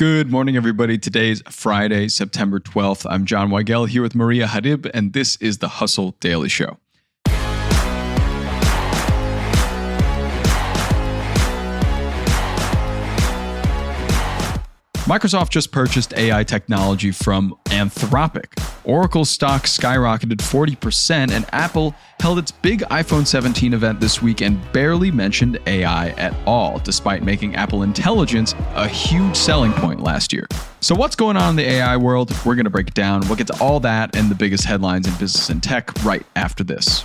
Good morning, everybody. Today's Friday, September 12th. I'm John Weigell here with Maria Gharib, and this is the Hustle Daily Show. Microsoft just purchased AI technology from Anthropic. Oracle stock skyrocketed 40%, and Apple held its big iPhone 17 event this week and barely mentioned AI at all, despite making Apple Intelligence a huge selling point last year. So what's going on in the AI world? We're going to break it down. We'll get to all that and the biggest headlines in business and tech right after this.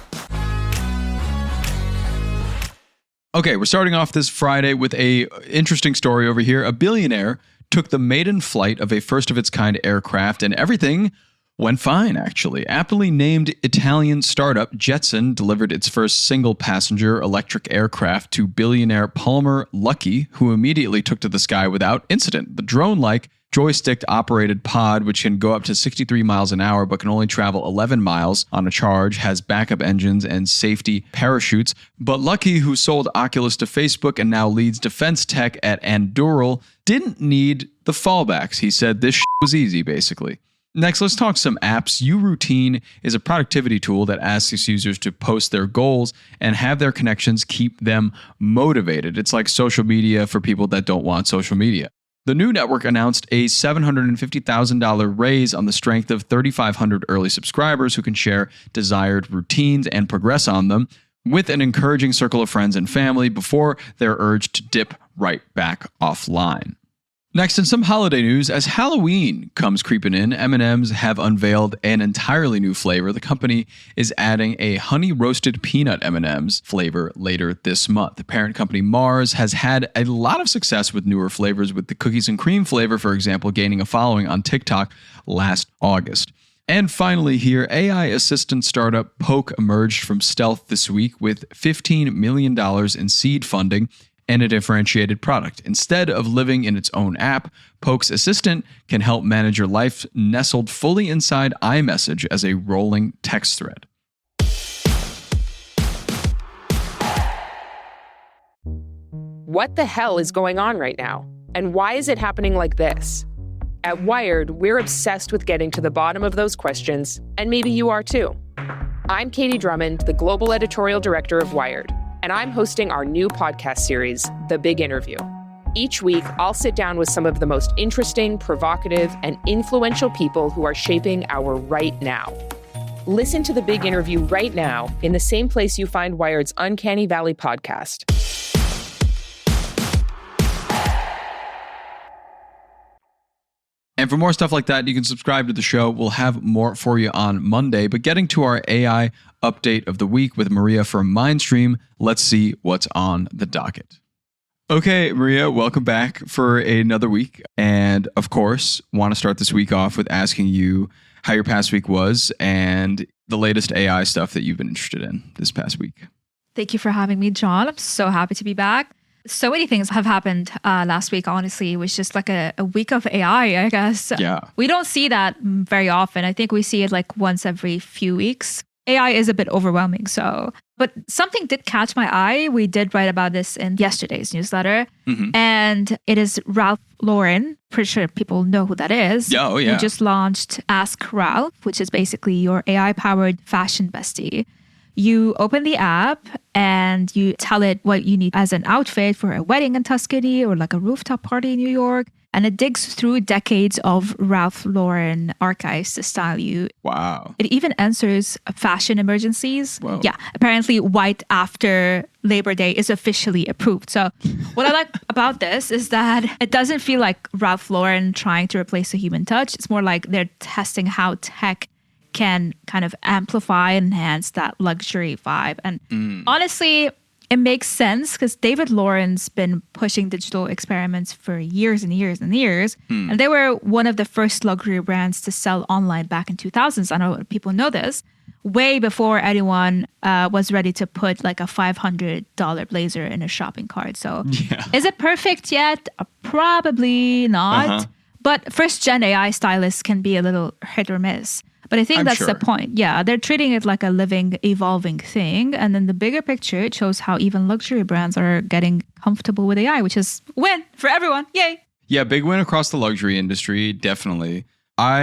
Okay, we're starting off this Friday with an interesting story over here. A billionaire took the maiden flight of a first-of-its-kind aircraft, and everything went fine, actually. Aptly named Italian startup Jetson delivered its first single-passenger electric aircraft to billionaire Palmer Luckey, who immediately took to the sky without incident. The drone-like joystick-operated pod, which can go up to 63 miles an hour but can only travel 11 miles on a charge, has backup engines and safety parachutes. But Luckey, who sold Oculus to Facebook and now leads defense tech at Anduril, didn't need the fallbacks. He said this was easy, basically. Next, let's talk some apps. uRoutine is a productivity tool that asks users to post their goals and have their connections keep them motivated. It's like social media for people that don't want social media. The new network announced a $750,000 raise on the strength of 3,500 early subscribers who can share desired routines and progress on them with an encouraging circle of friends and family before they're urged to dip right back offline. Next, in some holiday news, as Halloween comes creeping in, M&Ms have unveiled an entirely new flavor. The company is adding a honey roasted peanut M&Ms flavor later this month. The parent company Mars has had a lot of success with newer flavors, with the cookies and cream flavor, for example, gaining a following on TikTok last August. And finally here, AI assistant startup Poke emerged from stealth this week with $15 million in seed funding and a differentiated product. Instead of living in its own app, Poke's assistant can help manage your life nestled fully inside iMessage as a rolling text thread. What the hell is going on right now? And why is it happening like this? At Wired, we're obsessed with getting to the bottom of those questions, and maybe you are too. I'm Katie Drummond, the global editorial director of Wired, and I'm hosting our new podcast series, The Big Interview. Each week, I'll sit down with some of the most interesting, provocative, and influential people who are shaping our right now. Listen to The Big Interview right now in the same place you find Wired's Uncanny Valley podcast. And for more stuff like that, you can subscribe to the show. We'll have more for you on Monday. But getting to our AI update of the week with Maria from Mindstream, let's see what's on the docket. Okay, Maria, welcome back for another week. And of course, want to start this week off with asking you how your past week was and the latest AI stuff that you've been interested in this past week. Thank you for having me, John. I'm so happy to be back. So many things have happened last week, honestly. It was just like a week of AI, I guess. Yeah. We don't see that very often. I think we see it like once every few weeks. AI is a bit overwhelming, but something did catch my eye. We did write about this in yesterday's newsletter. Mm-hmm. And it is Ralph Lauren. Pretty sure people know who that is. Oh, yeah. Who just launched Ask Ralph, which is basically your AI-powered fashion bestie. You open the app and you tell it what you need as an outfit for a wedding in Tuscany or like a rooftop party in New York. And it digs through decades of Ralph Lauren archives to style you. Wow. It even answers fashion emergencies. Whoa. Yeah. Apparently, white after Labor Day is officially approved. So what I like about this is that it doesn't feel like Ralph Lauren trying to replace the human touch. It's more like they're testing how tech can kind of amplify and enhance that luxury vibe. And honestly, it makes sense because David Lauren's been pushing digital experiments for years and years and years. And they were one of the first luxury brands to sell online back in 2000s. I know people know this. Way before anyone was ready to put like a $500 blazer in a shopping cart. So is it perfect yet? Probably not. But first gen AI stylists can be a little hit or miss. But I think that's the point. Yeah, they're treating it like a living, evolving thing. And then the bigger picture, it shows how even luxury brands are getting comfortable with AI, which is win for everyone. Yay. Yeah, big win across the luxury industry, definitely. I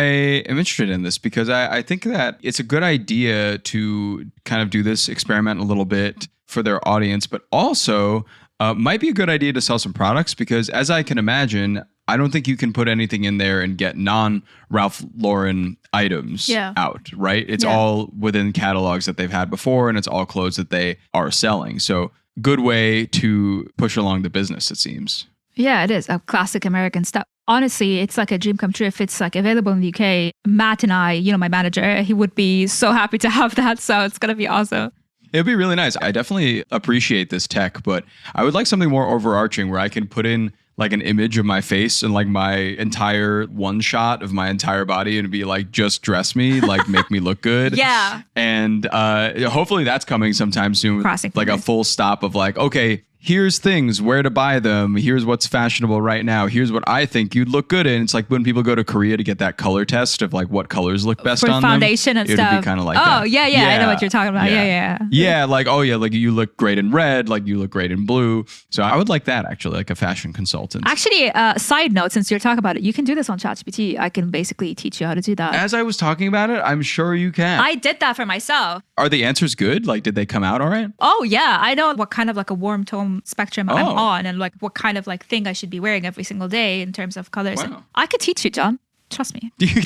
am interested in this because I think that it's a good idea to kind of do this experiment a little bit for their audience, but also might be a good idea to sell some products because as I can imagine, I don't think you can put anything in there and get non-Ralph Lauren items out, right? It's all within catalogs that they've had before and it's all clothes that they are selling. So good way to push along the business, it seems. Yeah, it is a classic American stuff. Honestly, it's like a dream come true if it's like available in the UK. Matt and I, my manager, he would be so happy to have that. So it's going to be awesome. It'd be really nice. I definitely appreciate this tech, but I would like something more overarching where I can put in like an image of my face and like my entire one shot of my entire body and be like, just dress me, like make me look good. Yeah. And hopefully that's coming sometime soon. Crossing like a full stop of like, okay, here's things, where to buy them. Here's what's fashionable right now. Here's what I think you'd look good in. It's like when people go to Korea to get that color test of like what colors look best for on foundation them. And stuff. It'd be kind of like that. Oh, yeah. I know what you're talking about. Yeah. Yeah, like, oh yeah, like you look great in red, like you look great in blue. So I would like that actually, like a fashion consultant. Actually, side note, since you're talking about it, you can do this on ChatGPT. I can basically teach you how to do that. As I was talking about it, I'm sure you can. I did that for myself. Are the answers good? Like, did they come out all right? Oh yeah, I know what kind of like a warm tone spectrum I'm on and like what kind of like thing I should be wearing every single day in terms of colors. Wow. I could teach you, John. Trust me. You can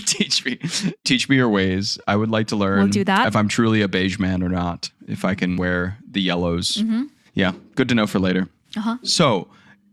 teach me your ways. I would like to learn We'll do that. if I'm truly a beige man or not, if I can wear the yellows. Yeah, good to know for later. So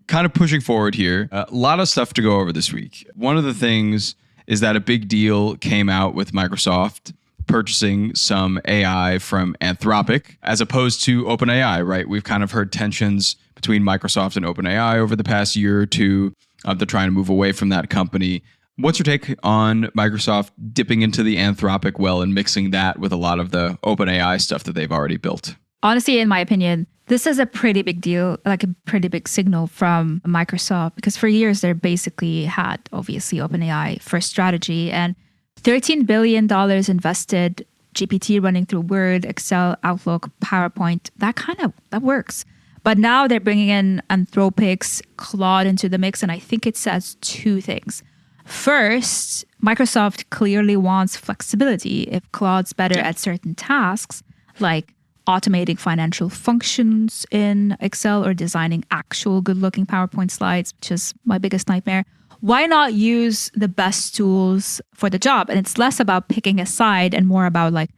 kind of pushing forward here, a lot of stuff to go over this week. One of the things is that a big deal came out with Microsoft purchasing some AI from Anthropic as opposed to OpenAI, right? We've kind of heard tensions between Microsoft and OpenAI over the past year or two. They're trying to move away from that company. What's your take on Microsoft dipping into the Anthropic well and mixing that with a lot of the OpenAI stuff that they've already built? Honestly, in my opinion, this is a pretty big deal, like a pretty big signal from Microsoft, because for years they basically had, obviously, OpenAI first strategy and $13 billion invested, GPT running through Word, Excel, Outlook, PowerPoint. That works. But now they're bringing in Anthropic's Claude into the mix, and I think it says two things. First, Microsoft clearly wants flexibility. If Claude's better at certain tasks, like automating financial functions in Excel or designing actual good-looking PowerPoint slides, which is my biggest nightmare, why not use the best tools for the job? And it's less about picking a side and more about like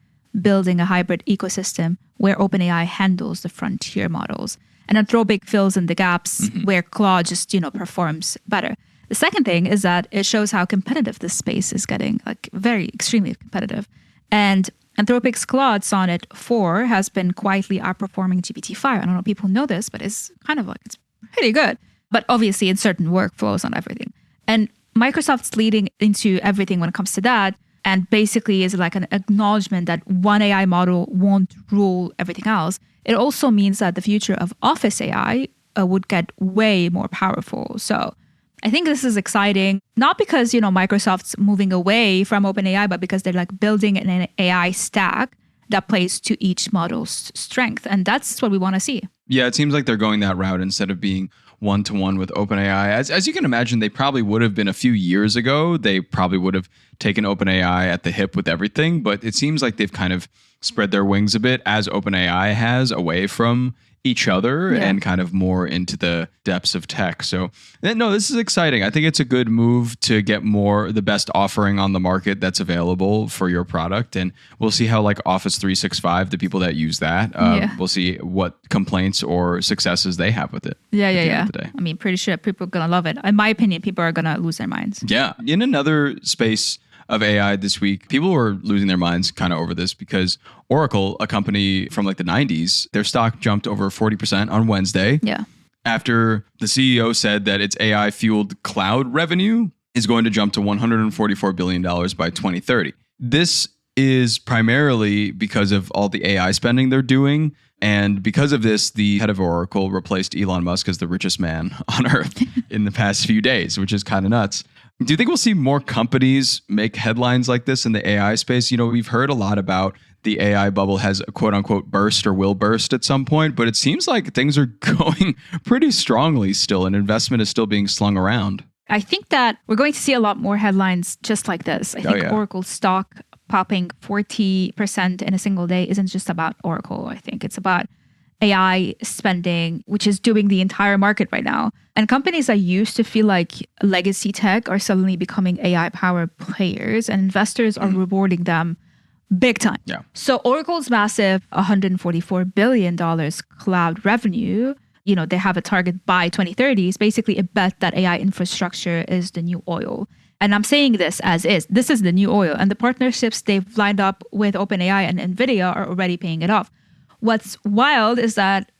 building a hybrid ecosystem where OpenAI handles the frontier models. And Anthropic fills in the gaps where Claude just, performs better. The second thing is that it shows how competitive this space is getting, like very extremely competitive. And Anthropic's Claude Sonnet 4 has been quietly outperforming GPT-5. I don't know if people know this, but it's kind of like, it's pretty good. But obviously in certain workflows on everything. And Microsoft's leading into everything when it comes to that. And basically is like an acknowledgement that one AI model won't rule everything else. It also means that the future of Office AI would get way more powerful. So I think this is exciting, not because, Microsoft's moving away from OpenAI, but because they're like building an AI stack that plays to each model's strength. And that's what we want to see. Yeah, it seems like they're going that route instead of being one-to-one with OpenAI. As you can imagine, they probably would have been a few years ago. They probably would have taken OpenAI at the hip with everything, but it seems like they've kind of spread their wings a bit as OpenAI has away from each other and kind of more into the depths of tech. So no, this is exciting. I think it's a good move to get the best offering on the market that's available for your product. And we'll see how like Office 365, the people that use that, we'll see what complaints or successes they have with it. Yeah. I mean, pretty sure people are going to love it. In my opinion, people are going to lose their minds. Yeah. In another space of AI this week, people were losing their minds kind of over this because Oracle, a company from like the 90s, their stock jumped over 40% on Wednesday. Yeah. After the CEO said that its AI-fueled cloud revenue is going to jump to $144 billion by 2030. This is primarily because of all the AI spending they're doing. And because of this, the head of Oracle replaced Elon Musk as the richest man on earth in the past few days, which is kind of nuts. Do you think we'll see more companies make headlines like this in the AI space? We've heard a lot about the AI bubble has a quote unquote burst or will burst at some point, but it seems like things are going pretty strongly still and investment is still being slung around. I think that we're going to see a lot more headlines just like this. I think yeah. Oracle stock popping 40% in a single day isn't just about Oracle. I think it's about AI spending, which is doing the entire market right now. And companies that used to feel like legacy tech are suddenly becoming AI-powered players, and investors are rewarding them big time. Yeah. So Oracle's massive $144 billion cloud revenue, they have a target by 2030, is basically a bet that AI infrastructure is the new oil. And I'm saying this as is. This is the new oil. And the partnerships they've lined up with OpenAI and NVIDIA are already paying it off. What's wild is that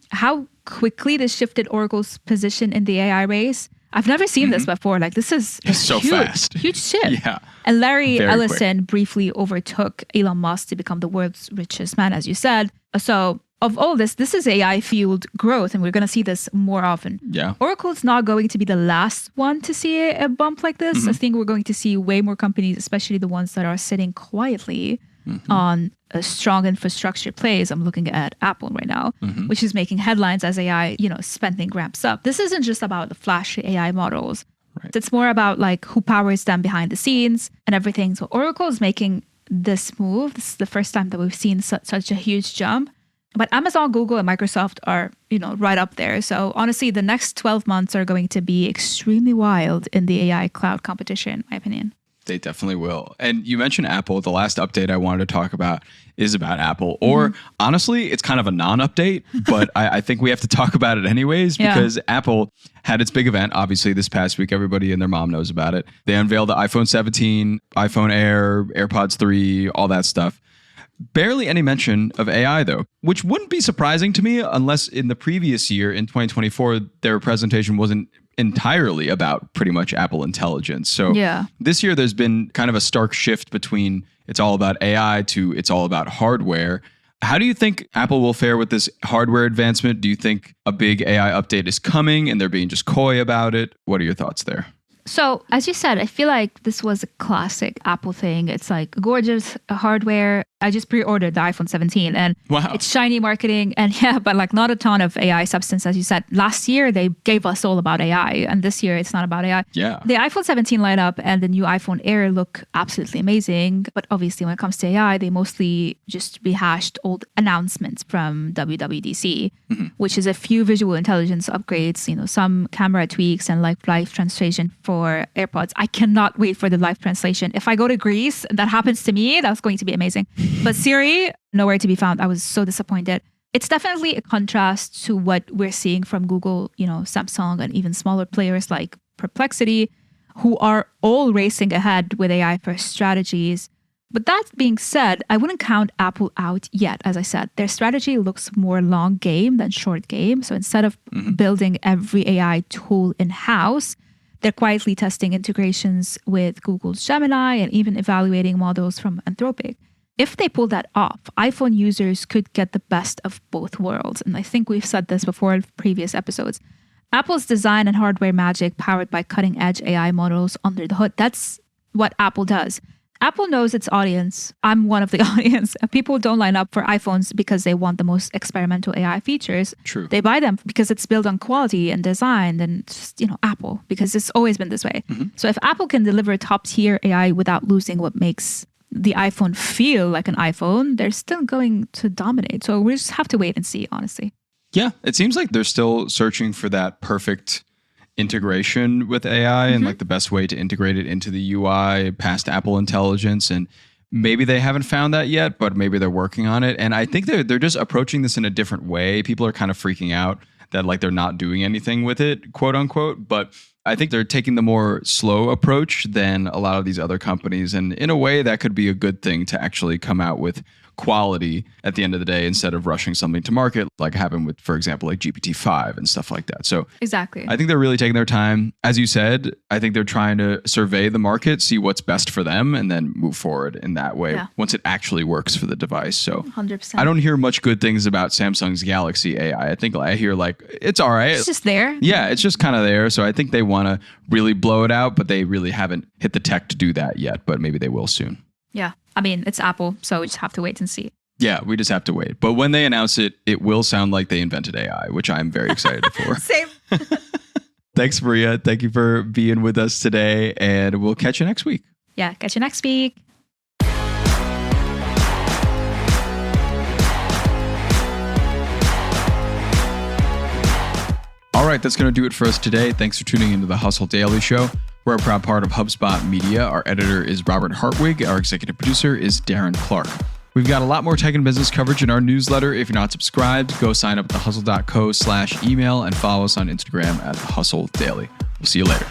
how quickly this shifted Oracle's position in the AI race. I've never seen this before. Like, this is so fast. Huge shift. Yeah. And Larry Very Ellison briefly overtook Elon Musk to become the world's richest man, as you said. So of all this is AI-fueled growth, and we're going to see this more often. Yeah. Oracle's not going to be the last one to see a bump like this. I think we're going to see way more companies, especially the ones that are sitting quietly on a strong infrastructure plays. I'm looking at Apple right now, which is making headlines as AI, spending ramps up. This isn't just about the flashy AI models. Right. It's more about like who powers them behind the scenes and everything. So Oracle is making this move. This is the first time that we've seen such a huge jump. But Amazon, Google, and Microsoft are, right up there. So honestly, the next 12 months are going to be extremely wild in the AI cloud competition, in my opinion. They definitely will. And you mentioned Apple. The last update I wanted to talk about is about Apple. Or honestly, it's kind of a non-update, but I think we have to talk about it anyways because Apple had its big event, obviously, this past week. Everybody and their mom knows about it. They unveiled the iPhone 17, iPhone Air, AirPods 3, all that stuff. Barely any mention of AI, though, which wouldn't be surprising to me unless in the previous year, in 2024, their presentation wasn't entirely about pretty much Apple Intelligence. So this year, there's been kind of a stark shift between it's all about AI to it's all about hardware. How do you think Apple will fare with this hardware advancement? Do you think a big AI update is coming and they're being just coy about it? What are your thoughts there? So, as you said, I feel like this was a classic Apple thing. It's like gorgeous hardware. I just pre-ordered the iPhone 17 and it's shiny marketing and but like not a ton of AI substance, as you said. Last year, they gave us all about AI and this year it's not about AI. Yeah. The iPhone 17 lineup and the new iPhone Air look absolutely amazing. But obviously when it comes to AI, they mostly just rehashed old announcements from WWDC, which is a few visual intelligence upgrades, some camera tweaks and like live translation for AirPods. I cannot wait for the live translation. If I go to Greece and that happens to me, that's going to be amazing. But Siri, nowhere to be found. I was so disappointed. It's definitely a contrast to what we're seeing from Google, Samsung, and even smaller players like Perplexity, who are all racing ahead with AI-first strategies. But that being said, I wouldn't count Apple out yet. As I said, their strategy looks more long game than short game. So instead of building every AI tool in-house, they're quietly testing integrations with Google's Gemini and even evaluating models from Anthropic. If they pull that off, iPhone users could get the best of both worlds. And I think we've said this before in previous episodes. Apple's design and hardware magic powered by cutting-edge AI models under the hood. That's what Apple does. Apple knows its audience. I'm one of the audience. People don't line up for iPhones because they want the most experimental AI features. True. They buy them because it's built on quality and design and just, Apple, because it's always been this way. So if Apple can deliver top-tier AI without losing what makes the iPhone feel like an iPhone, they're still going to dominate. So we just have to wait and see, honestly. Yeah, it seems like they're still searching for that perfect integration with AI and like the best way to integrate it into the UI past Apple Intelligence. And maybe they haven't found that yet, but maybe they're working on it. And I think they're just approaching this in a different way. People are kind of freaking out that like they're not doing anything with it, quote unquote. But I think they're taking the more slow approach than a lot of these other companies. And in a way, that could be a good thing to actually come out with quality at the end of the day instead of rushing something to market like happened with, for example, like GPT-5 and stuff like that. So exactly, I think they're really taking their time. As you said, I think they're trying to survey the market, see what's best for them, and then move forward in that way once it actually works for the device. So 100%. I don't hear much good things about Samsung's Galaxy AI. I think I hear like, it's all right. It's just there. Yeah, it's just kind of there. So I think they want to really blow it out, but they really haven't hit the tech to do that yet, but maybe they will soon. Yeah. I mean, it's Apple, so we just have to wait and see. Yeah, we just have to wait. But when they announce it, it will sound like they invented AI, which I'm very excited for. Same. Thanks, Maria. Thank you for being with us today, and we'll catch you next week. Yeah, catch you next week. All right, that's going to do it for us today. Thanks for tuning into the Hustle Daily Show. We're a proud part of HubSpot Media. Our editor is Robert Hartwig. Our executive producer is Darren Clark. We've got a lot more tech and business coverage in our newsletter. If you're not subscribed, go sign up at thehustle.co/email and follow us on Instagram at The Hustle Daily. We'll see you later.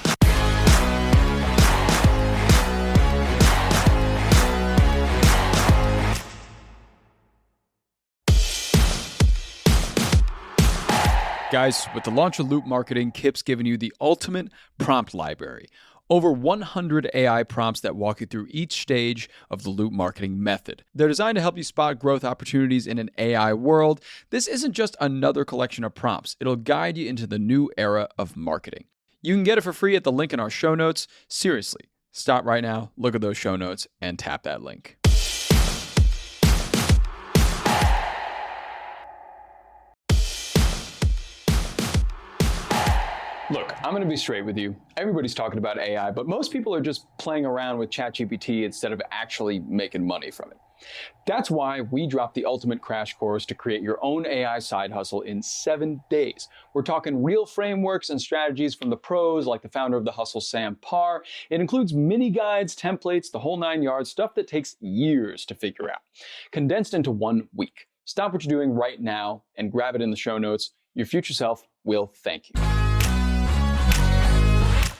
Guys, with the launch of Loop Marketing, Kip's giving you the ultimate prompt library. Over 100 AI prompts that walk you through each stage of the Loop Marketing method. They're designed to help you spot growth opportunities in an AI world. This isn't just another collection of prompts. It'll guide you into the new era of marketing. You can get it for free at the link in our show notes. Seriously, stop right now, look at those show notes, and tap that link. Look, I'm going to be straight with you. Everybody's talking about AI, but most people are just playing around with ChatGPT instead of actually making money from it. That's why we dropped the ultimate crash course to create your own AI side hustle in 7 days. We're talking real frameworks and strategies from the pros like the founder of The Hustle, Sam Parr. It includes mini guides, templates, the whole 9 yards, stuff that takes years to figure out. Condensed into 1 week. Stop what you're doing right now and grab it in the show notes. Your future self will thank you.